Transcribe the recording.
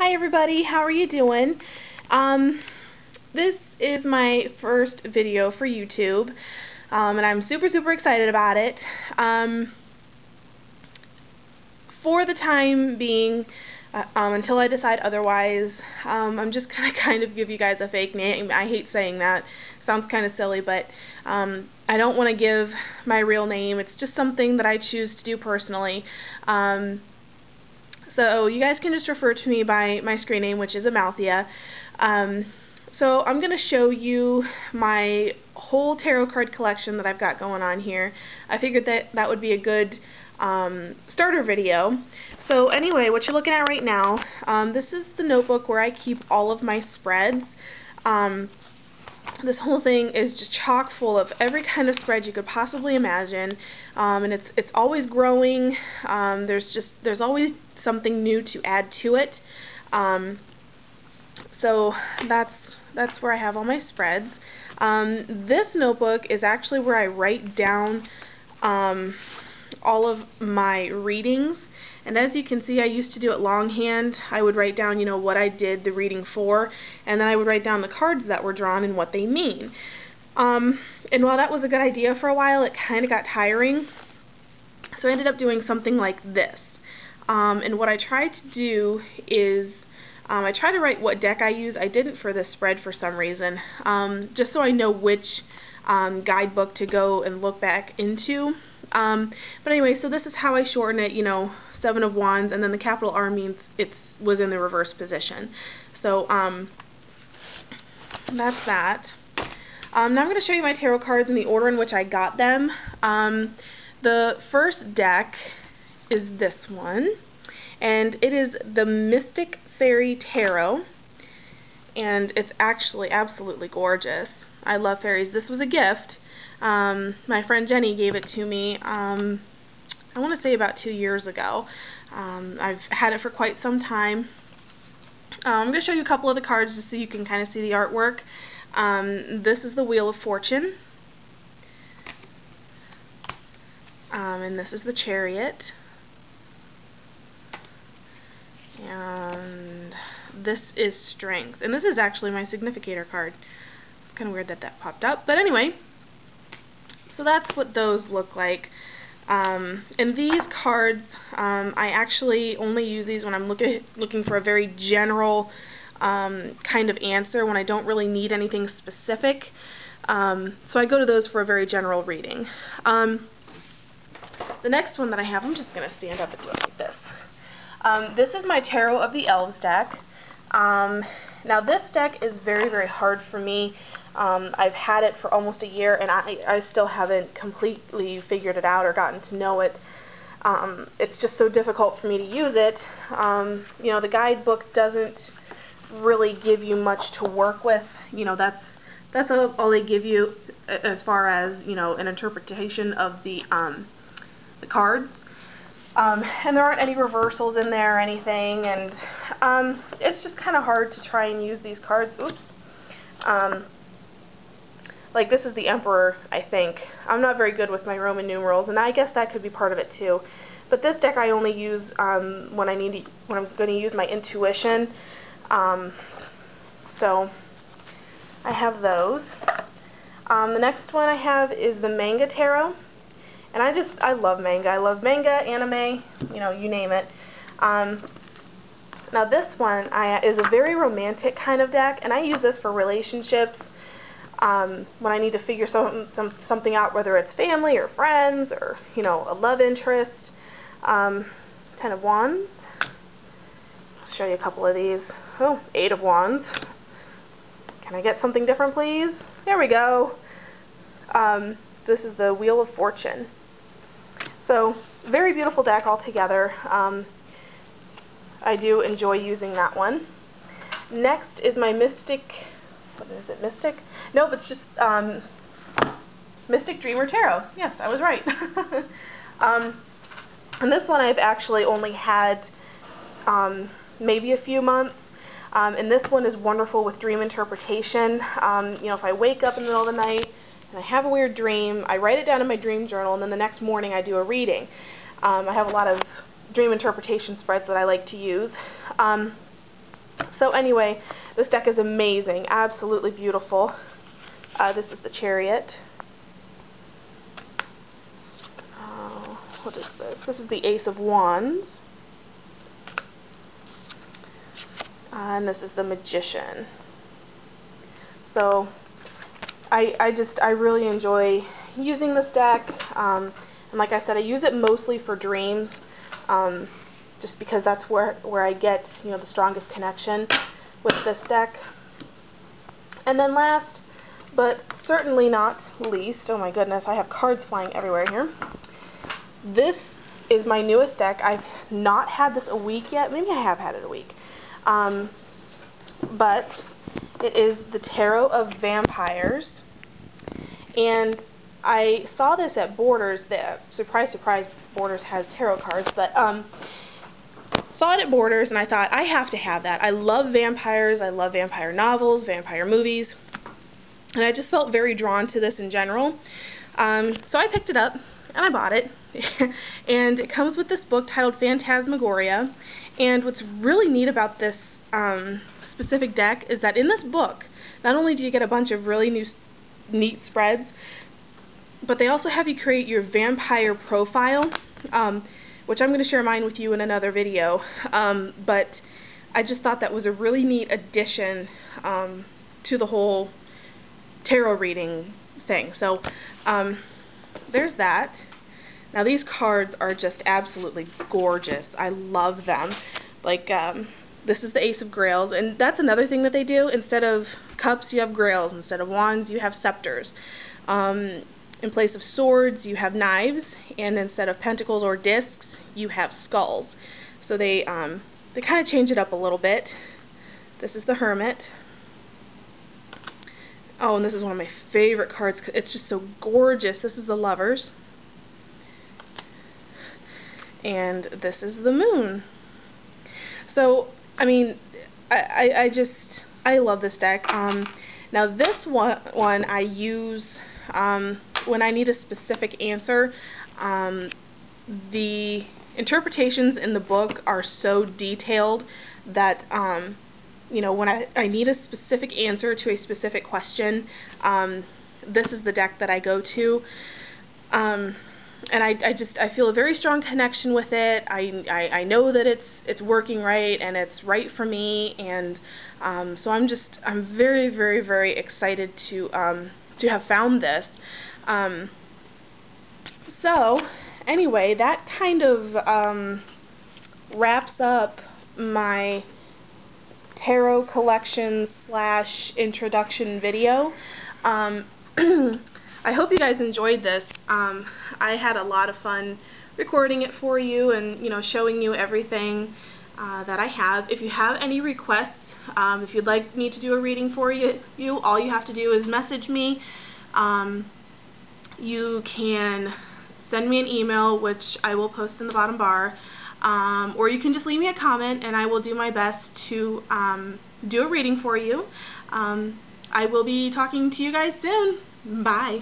Hi everybody, how are you doing? This is my first video for YouTube, and I'm super excited about it. For the time being, until I decide otherwise, I'm just gonna kind of give you guys a fake name. I hate saying that. It sounds kind of silly, but I don't want to give my real name. It's just something that I choose to do personally. So you guys can just refer to me by my screen name, which is Amalthea. So I'm going to show you my whole tarot card collection that I've got going on here. I figured that that would be a good starter video. So anyway, what you're looking at right now, this is the notebook where I keep all of my spreads. This whole thing is just chock full of every kind of spread you could possibly imagine, and it's always growing. There's always something new to add to it. So that's where I have all my spreads. This notebook is actually where I write down all of my readings, and as you can see, I used to do it longhand. I would write down, you know, what I did the reading for, and then I would write down the cards that were drawn and what they mean. And while that was a good idea for a while, it kind of got tiring, so I ended up doing something like this. And what I tried to do is I tried to write what deck I use. I didn't for this spread for some reason, just so I know which guidebook to go and look back into. But anyway, so this is how I shorten it, you know, 7 of Wands, and then the capital R means it was in the reverse position. So that's that. Now I'm going to show you my tarot cards in the order in which I got them. The first deck is this one, and it is the Mystic Fairy Tarot, and it's actually absolutely gorgeous. I love fairies. This was a gift. My friend Jenny gave it to me, I want to say about 2 years ago. I've had it for quite some time. I'm going to show you a couple of the cards just so you can kind of see the artwork. This is the Wheel of Fortune, and this is the Chariot, and this is Strength, and this is actually my significator card. It's kind of weird that that popped up, but anyway. So that's what those look like. And these cards, I actually only use these when I'm looking for a very general kind of answer, when I don't really need anything specific. So I go to those for a very general reading. The next one that I have, I'm just going to stand up and do it like this. This is my Tarot of the Elves deck. Now this deck is very hard for me. I've had it for almost a year, and I still haven't completely figured it out or gotten to know it. It's just so difficult for me to use it. You know, the guidebook doesn't really give you much to work with. You know, that's all they give you as far as, you know, an interpretation of the cards. And there aren't any reversals in there or anything, and it's just kind of hard to try and use these cards. Oops. Like this is the Emperor, I think. I'm not very good with my Roman numerals, and I guess that could be part of it too. But this deck I only use when I'm going to use my intuition. So I have those. The next one I have is the Manga Tarot, and I love manga. I love manga, anime, you know, you name it. Now this one is a very romantic kind of deck, and I use this for relationships. When I need to figure something out, whether it's family or friends or, you know, a love interest. 10 of Wands. I'll show you a couple of these. Oh, 8 of Wands. Can I get something different, please? There we go. This is the Wheel of Fortune. So, very beautiful deck altogether. I do enjoy using that one. Next is my Mystic... What is it, Mystic? Nope, it's just Mystic Dreamer Tarot. Yes, I was right. And this one I've actually only had maybe a few months. And this one is wonderful with dream interpretation. You know, if I wake up in the middle of the night and I have a weird dream, I write it down in my dream journal, and then the next morning I do a reading. I have a lot of dream interpretation spreads that I like to use. So anyway, this deck is amazing, absolutely beautiful. This is the Chariot. What is this? This is the Ace of Wands. And this is the Magician. So I really enjoy using this deck. And like I said, I use it mostly for dreams, just because that's where I get, you know, the strongest connection with this deck. And then last, but certainly not least, oh my goodness, I have cards flying everywhere here. This is my newest deck. I've not had this a week yet. Maybe I have had it a week. But it is the Tarot of Vampires. And I saw this at Borders. Surprise, surprise, Borders has tarot cards. But saw it at Borders, and I thought, I have to have that. I love vampires. I love vampire novels, vampire movies. And I just felt very drawn to this in general. So I picked it up, and I bought it. And it comes with this book titled Phantasmagoria. And what's really neat about this specific deck is that in this book, not only do you get a bunch of really neat spreads, but they also have you create your vampire profile, which I'm going to share mine with you in another video. But I just thought that was a really neat addition to the whole tarot reading thing. So there's that. Now these cards are just absolutely gorgeous. I love them. Like, this is the Ace of Grails, and that's another thing that they do. Instead of cups, you have grails. Instead of wands, you have scepters. In place of swords, you have knives, and instead of pentacles or discs, you have skulls. So they kind of change it up a little bit. This is the Hermit. Oh, and this is one of my favorite cards. It's just so gorgeous. This is the Lovers. And this is the Moon. So, I mean, I love this deck. Now this one I use when I need a specific answer. The interpretations in the book are so detailed that, you know, when I need a specific answer to a specific question, this is the deck that I go to. And I feel a very strong connection with it. I know that it's working right and it's right for me, and so I'm very, very, very excited to have found this. So anyway, that kind of wraps up my tarot collection / introduction video. I hope you guys enjoyed this. I had a lot of fun recording it for you and, you know, showing you everything that I have. If you have any requests, if you'd like me to do a reading for you, all you have to do is message me. You can send me an email, which I will post in the bottom bar, or you can just leave me a comment and I will do my best to do a reading for you. I will be talking to you guys soon. Bye.